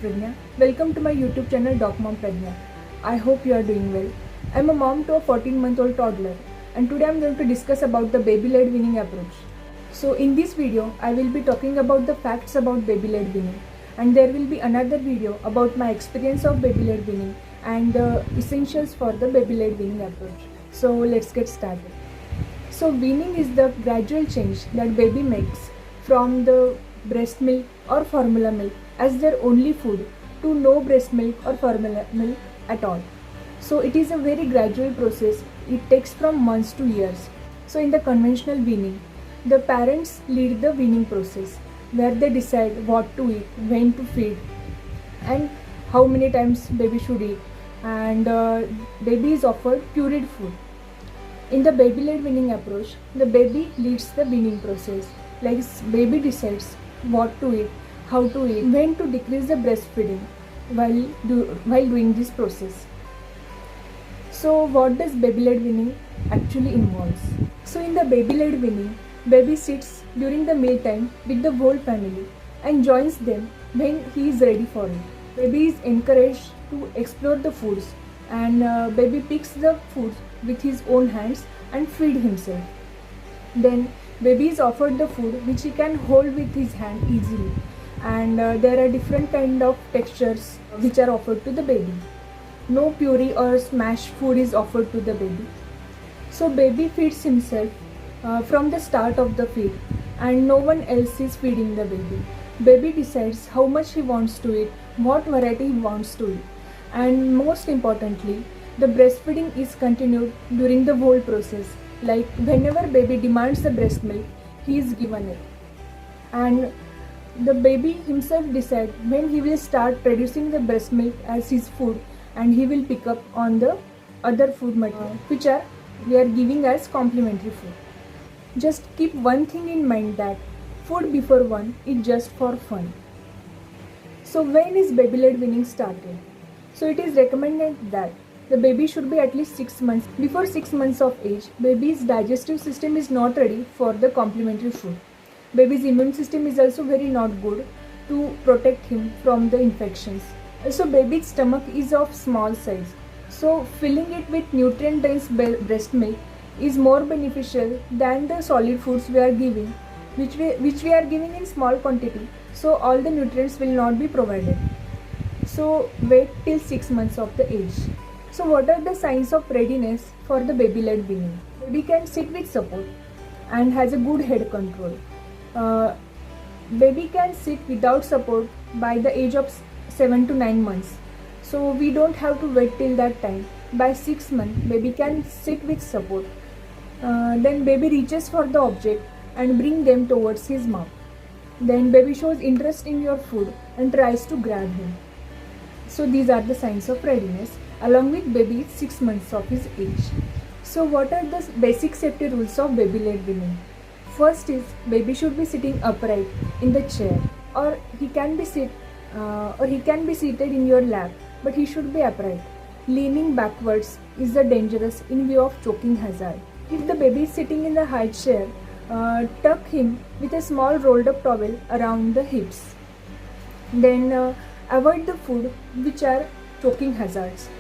Pragna. Welcome to my YouTube channel Doc Mom Pragna. I hope you are doing well. I am a mom to a 14-month-old toddler and today I am going to discuss about the baby-led weaning approach. So in this video, I will be talking about the facts about baby-led weaning, and there will be another video about my experience of baby-led weaning and the essentials for the baby-led weaning approach. So let's get started. So weaning is the gradual change that baby makes from the breast milk or formula milk as their only food to no breast milk or formula milk at all. So it is a very gradual process. It takes from months to years. So in the conventional weaning, the parents lead the weaning process where they decide what to eat, when to feed, and how many times baby should eat, and baby is offered pureed food. In the baby-led weaning approach, the baby leads the weaning process. Like baby decides what to eat, how to eat, when to decrease the breastfeeding while doing this process. So what does baby-led weaning actually involves? So in the baby-led weaning, baby sits during the mealtime with the whole family and joins them when he is ready for it. Baby is encouraged to explore the foods, and baby picks the foods with his own hands and feed himself. Then baby is offered the food which he can hold with his hand easily, and there are different kind of textures which are offered to the baby. No puree or smashed food is offered to the baby. So baby feeds himself from the start of the feed, and no one else is feeding the baby. Baby decides how much he wants to eat, what variety he wants to eat, and most importantly, the breastfeeding is continued during the whole process. Like whenever baby demands the breast milk, he is given it, and the baby himself decides when he will start producing the breast milk as his food, and he will pick up on the other food material which we are giving as complementary food. Just keep one thing in mind, that food before one is just for fun. So when is baby-led weaning started? So it is recommended that the baby should be at least 6 months. Before 6 months of age, baby's digestive system is not ready for the complementary food. Baby's immune system is also very not good to protect him from the infections. Also, baby's stomach is of small size. So filling it with nutrient-dense breast milk is more beneficial than the solid foods we are giving, which we are giving in small quantity. So all the nutrients will not be provided. So wait till 6 months of the age. So what are the signs of readiness for the baby-led weaning? Baby can sit with support and has a good head control. Baby can sit without support by the age of 7 to 9 months. So we don't have to wait till that time. By 6 months, baby can sit with support. Then baby reaches for the object and bring them towards his mouth. Then baby shows interest in your food and tries to grab him. So these are the signs of readiness along with baby 6 months of his age. So what are the basic safety rules of baby-led weaning? First is baby should be sitting upright in the chair, or he can be seated in your lap, but he should be upright. Leaning backwards is dangerous in view of choking hazard. If the baby is sitting in the high chair, tuck him with a small rolled up towel around the hips. Then avoid the food which are choking hazards.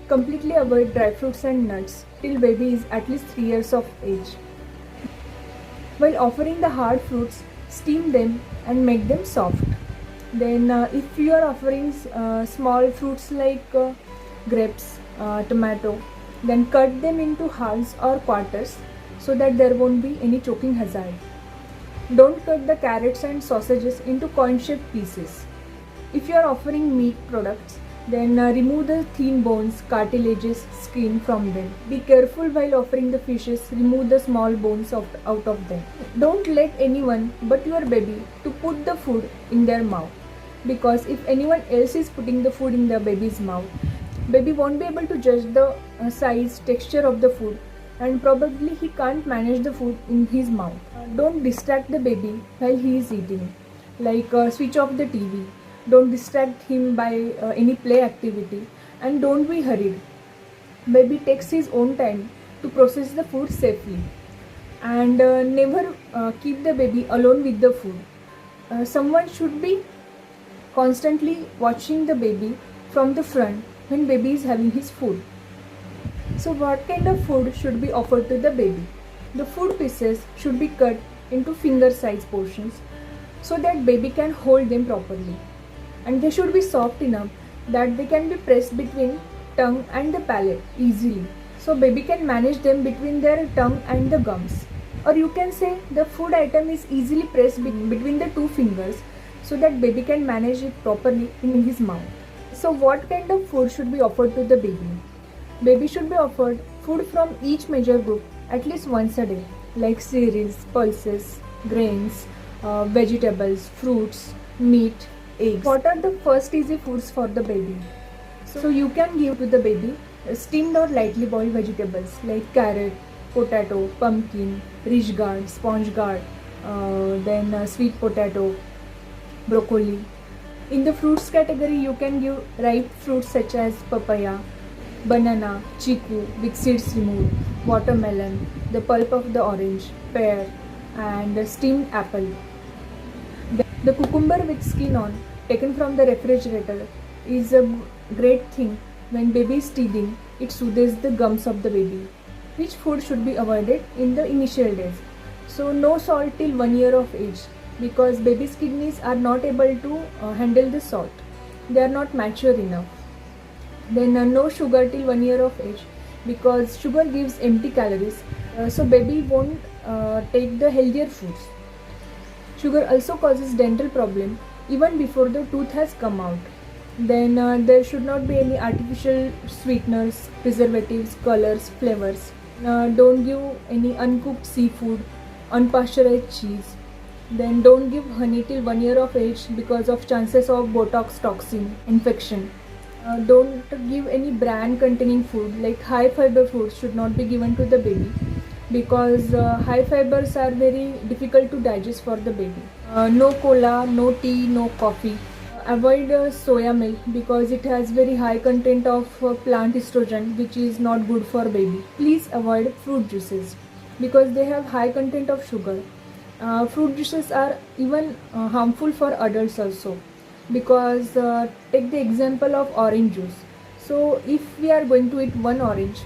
Completely avoid dry fruits and nuts till baby is at least 3 years of age. While offering the hard fruits, steam them and make them soft. Then if you are offering small fruits like grapes, tomato, then cut them into halves or quarters so that there won't be any choking hazard. Don't cut the carrots and sausages into coin-shaped pieces. If you are offering meat products, then remove the thin bones, cartilages, skin from them. Be careful while offering the fishes, remove the small bones out of them. Don't let anyone but your baby to put the food in their mouth, because if anyone else is putting the food in the baby's mouth, baby won't be able to judge the size, texture of the food, and probably he can't manage the food in his mouth. Don't distract the baby while he is eating, like switch off the TV. Don't distract him by any play activity, and don't be hurried. Baby takes his own time to process the food safely, and never keep the baby alone with the food. Someone should be constantly watching the baby from the front when baby is having his food. So what kind of food should be offered to the baby? The food pieces should be cut into finger size portions so that baby can hold them properly, and they should be soft enough that they can be pressed between tongue and the palate easily, so baby can manage them between their tongue and the gums. Or you can say the food item is easily pressed between the two fingers so that baby can manage it properly in his mouth. So what kind of food should be offered to the baby? Baby should be offered food from each major group at least once a day, like cereals, pulses, grains, vegetables, fruits, meat, eggs. What are the first easy foods for the baby? So you can give to the baby steamed or lightly boiled vegetables like carrot, potato, pumpkin, rich gourd, sponge gourd, then sweet potato, broccoli. In the fruits category, you can give ripe fruits such as papaya, banana, chiku with seeds removed, watermelon, the pulp of the orange, pear, and the steamed apple. The cucumber with skin on, taken from the refrigerator, is a great thing when baby is teething. It soothes the gums of the baby. Which food should be avoided in the initial days? So no salt till 1 year of age, because baby's kidneys are not able to handle the salt. They are not mature enough. Then no sugar till 1 year of age, because sugar gives empty calories, so baby won't take the healthier foods. Sugar also causes dental problem even before the tooth has come out. Then there should not be any artificial sweeteners, preservatives, colors, flavors. Don't give any uncooked seafood, unpasteurized cheese. Then don't give honey till 1 year of age because of chances of Botox toxin infection. Don't give any bran containing food, like high fiber foods should not be given to the baby, because high fibers are very difficult to digest for the baby. No cola, no tea, no coffee. Avoid soya milk because it has very high content of plant estrogen, which is not good for baby. Please avoid fruit juices because they have high content of sugar. Fruit juices are even harmful for adults also, because take the example of orange juice. So if we are going to eat one orange,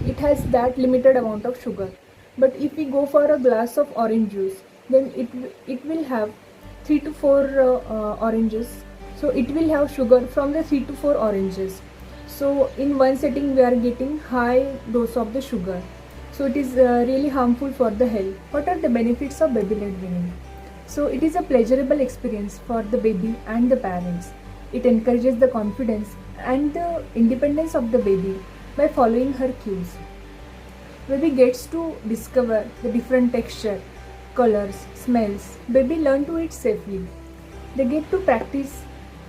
it has that limited amount of sugar, but if we go for a glass of orange juice, then it will have 3 to 4 oranges, so it will have sugar from the 3 to 4 oranges. So in one setting we are getting high dose of the sugar, so it is really harmful for the health. What are the benefits of baby-led weaning? So it is a pleasurable experience for the baby and the parents. It encourages the confidence and the independence of the baby by following her cues. Baby gets to discover the different texture, colors, smells. Baby learn to eat safely. They get to practice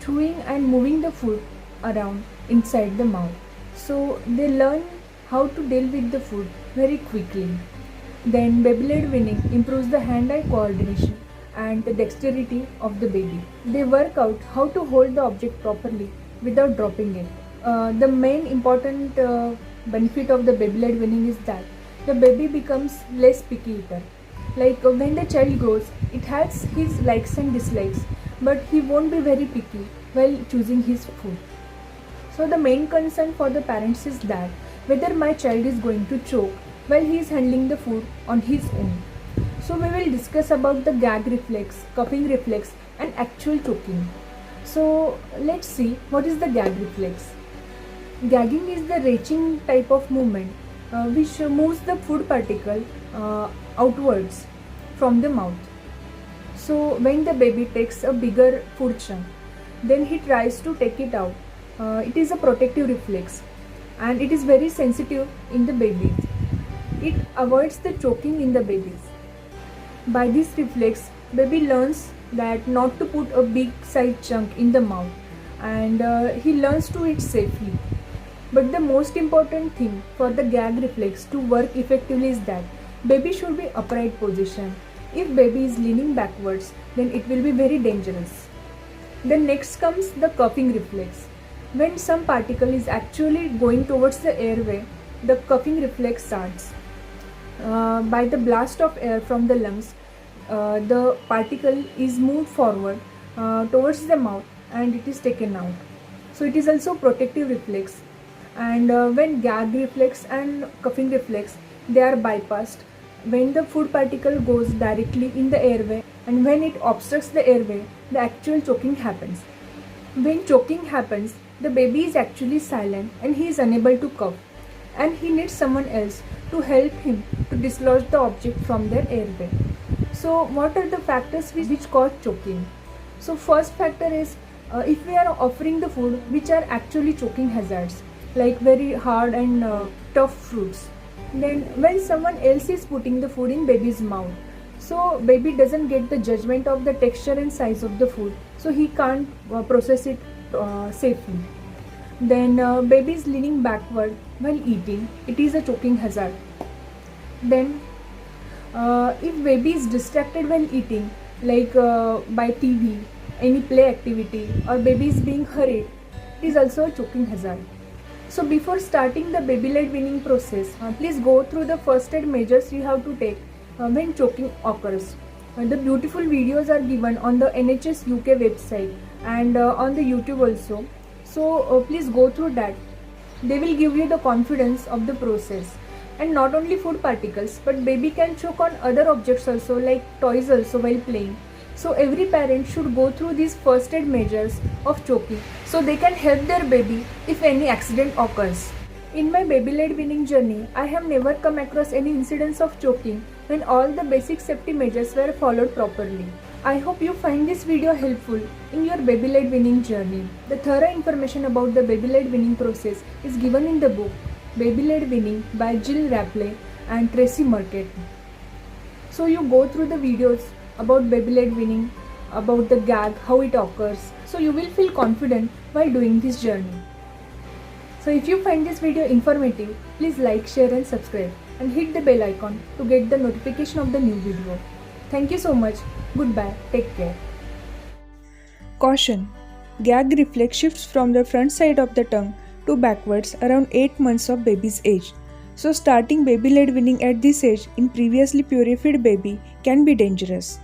chewing and moving the food around inside the mouth. So they learn how to deal with the food very quickly. Then baby-led weaning improves the hand-eye coordination and the dexterity of the baby. They work out how to hold the object properly without dropping it. The main important benefit of the baby-led weaning is that the baby becomes less picky eater. Like when the child grows, it has his likes and dislikes, but he won't be very picky while choosing his food. So the main concern for the parents is that whether my child is going to choke while he is handling the food on his own. So we will discuss about the gag reflex, coughing reflex, and actual choking. So let's see what is the gag reflex. Gagging is the retching type of movement which moves the food particle outwards from the mouth. So when the baby takes a bigger food chunk, then he tries to take it out. It is a protective reflex and it is very sensitive in the baby. It avoids the choking in the babies. By this reflex, baby learns that not to put a big size chunk in the mouth, and he learns to eat safely. But the most important thing for the gag reflex to work effectively is that baby should be upright position. If baby is leaning backwards, then it will be very dangerous. Then next comes the coughing reflex. When some particle is actually going towards the airway, the coughing reflex starts. By the blast of air from the lungs, the particle is moved forward towards the mouth and it is taken out. So it is also protective reflex, and when gag reflex and coughing reflex, they are bypassed when the food particle goes directly in the airway, and when it obstructs the airway, the actual choking happens. When choking happens, the baby is actually silent and he is unable to cough, and he needs someone else to help him to dislodge the object from their airway. So what are the factors which cause choking? So first factor is if we are offering the food which are actually choking hazards, like very hard and tough fruits. Then when someone else is putting the food in baby's mouth, so baby doesn't get the judgment of the texture and size of the food, so he can't process it safely. Then baby is leaning backward while eating, it is a choking hazard. Then if baby is distracted while eating, like by TV, any play activity, or baby is being hurried, it is also a choking hazard. So before starting the baby-led weaning process, please go through the first aid measures you have to take when choking occurs. The beautiful videos are given on the NHS UK website and on the YouTube also. So please go through that. They will give you the confidence of the process. And not only food particles, but baby can choke on other objects also, like toys also, while playing. So every parent should go through these first aid measures of choking so they can help their baby if any accident occurs. In my baby-led weaning journey, I have never come across any incidents of choking when all the basic safety measures were followed properly. I hope you find this video helpful in your baby-led weaning journey. The thorough information about the baby-led weaning process is given in the book Baby-led Weaning by Jill Rapley and Tracy Marquette. So you go through the videos about baby-led weaning, about the gag, how it occurs, so you will feel confident while doing this journey. So if you find this video informative, please like, share and subscribe, and hit the bell icon to get the notification of the new video. Thank you so much. Goodbye. Take care. Caution: gag reflex shifts from the front side of the tongue to backwards around 8 months of baby's age. So starting baby-led weaning at this age in previously purified baby can be dangerous.